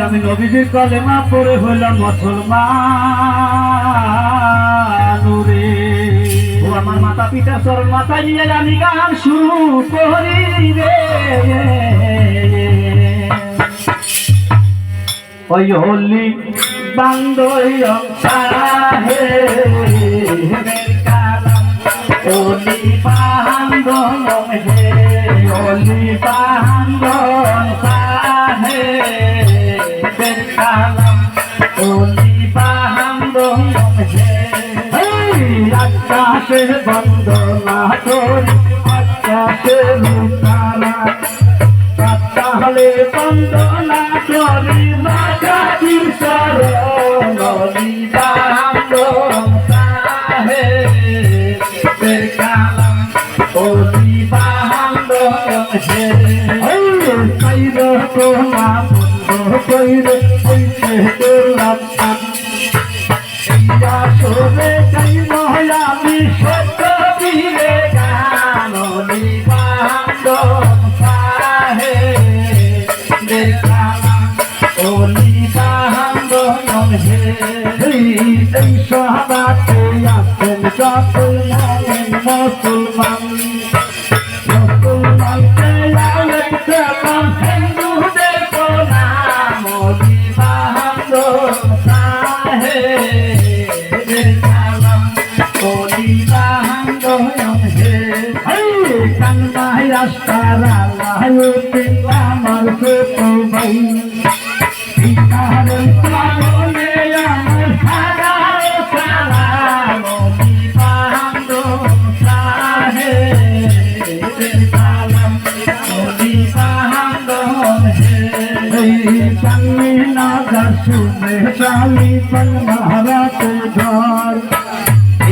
আমি নবীজির কলেমা পড়ে হইলাম মুসলমান রে। ও আমার মাতা পিতা চরণ মাথায় নিয়ে আমি গান শুরু করি রে। ওই হলি বান্দই সাহে ওলি বান্দন হে ওলি বান্দন সাহে বেরকালাম ওলি বান্দন হে আকাশে বন্দনা করি আকাশে লুকারা তাহলে বন্দনা করি মাকাতির শরণ ওলি বান্দন সাহে বেরকালাম ওলি বান্দন হে কইরে তোলা বন্ধ কইরে কইতে তোলাম ইয়া সোরে কই মহায়ামি সত্য বীরে গান ওলি বান্দন সাহে বেরকালাম ওলি বান্দন হে এই সহাবাতে আছেন যত মুসলমান মুসলমানকে আলেকতে পান হিন্দুদের প্রণাম ওলি বান্দন সাহে বেরকালাম ওলি বান্দন হে কান্নায় আস্তারা লায়তে আমার ছোট ভাই ইনারের পাগলে আমার হাজার সালাম ওলি বান্দন সাহে বেরকালাম ওলি বান্দন হে সামনে নাগার শুনে শালি পন মহারাতে ঘর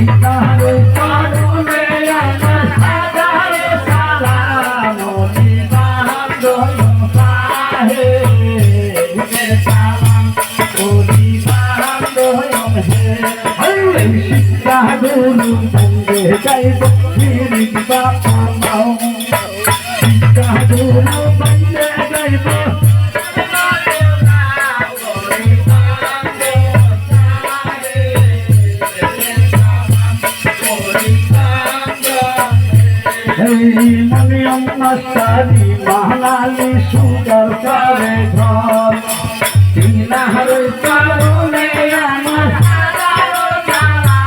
ইনারের পাগলে আমার হাজার সালাম ওলি বান্দন সাহে বেরকালাম ওলি বান্দন হে শিক্ষা গুরু সঙ্গে যাইব ফিরিব বাপাও শিক্ষা গুরু সঙ্গে যাইব মনিয়ম নাস্তারি মহালালি সুন্দর করে ঘর তিনাহারের কারণে আমার হাজারো জ্বালা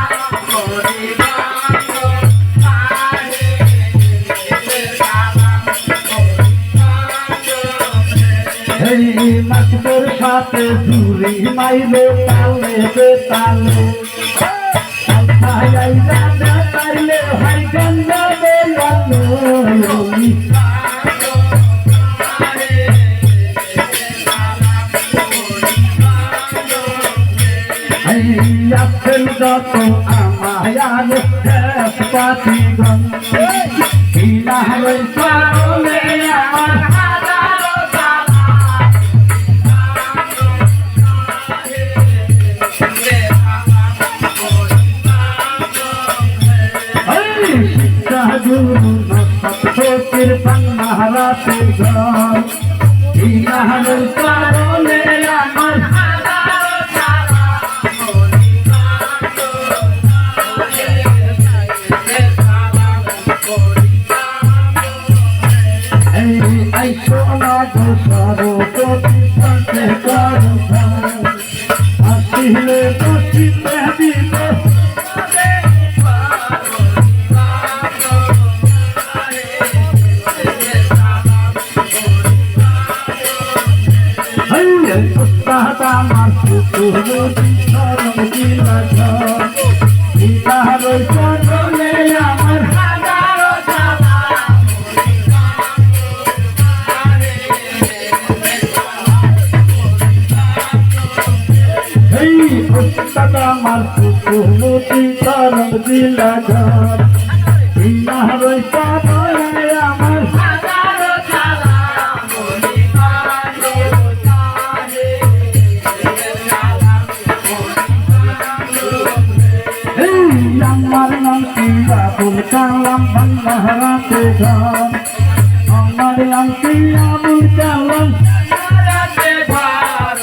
ওলি বান্দন সাহে বেরকালাম ওলি বান্দন হে মাস্টার সাথে চুরি মাইলে তালে বেতালে আল্লাহ আইলা তাইলে হাই গঙ্গা বেলালো ওলি বান্দন সাহে বেরকালাম ওলি বান্দন হে আছেন যত আমায়ার পাতি গন ইনারের কারণে আমার হাজারো জ্বালা শিক্ষা গুরু নসতের পান্নাহারাতে ঘর ইনারের কারণে আমার হাজারো জ্বালা ওলি বান্দন সাহে বেরকালাম ওলি বান্দন হে আইসো না দোসরো প্রতিষ্ঠাতে করো আসিলে বসিতে দিব আমার সুরতি শরণ দিলা ঘর ইনারের চরণে আমার হাজারো জ্বালা ওলি বান্দন সাহে বেরকালাম ওলি বান্দন হে উস্তাদ আমার সুরতি শরণ দিলা ঘর ইনারের চরণে আমার হাজারো জ্বালা ওলি বান্দন সাহে বেরকালাম ওলি বান্দন হে আমার নাম কি আবুল কালাম বাংলা রাতে গান আমার আংটি আবুল কালাম রাতে ভার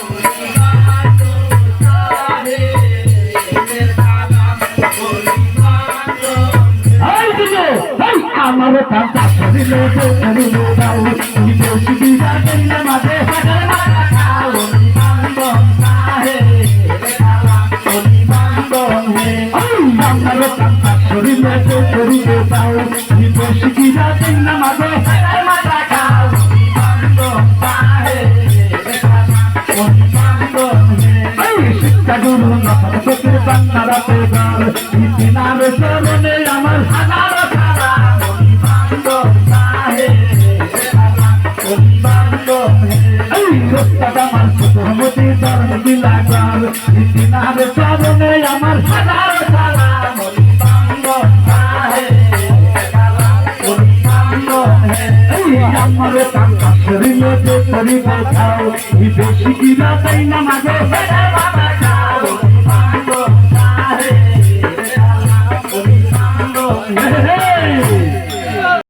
আমার কাঁচা শরীরে করিল দাও বিদেশি যাবেন না মাঝে হাজার মাথা খাও বান্ধব সাহে বান্ধব হে আমার কাঁচা শরীরে করিল দাও বিদেশি যাবেন না মাঝে হাজার মাথা খাও বান্ধব সাহে বান্ধব হে শিক্ষা গুরু নফর বাংলা পেগার ইতিনার চরণে আমার হাজার আমার হাজার সালাম আমার কাঙ্কা শরীরে করি খাও বেশি কিনা তাই না মাঝে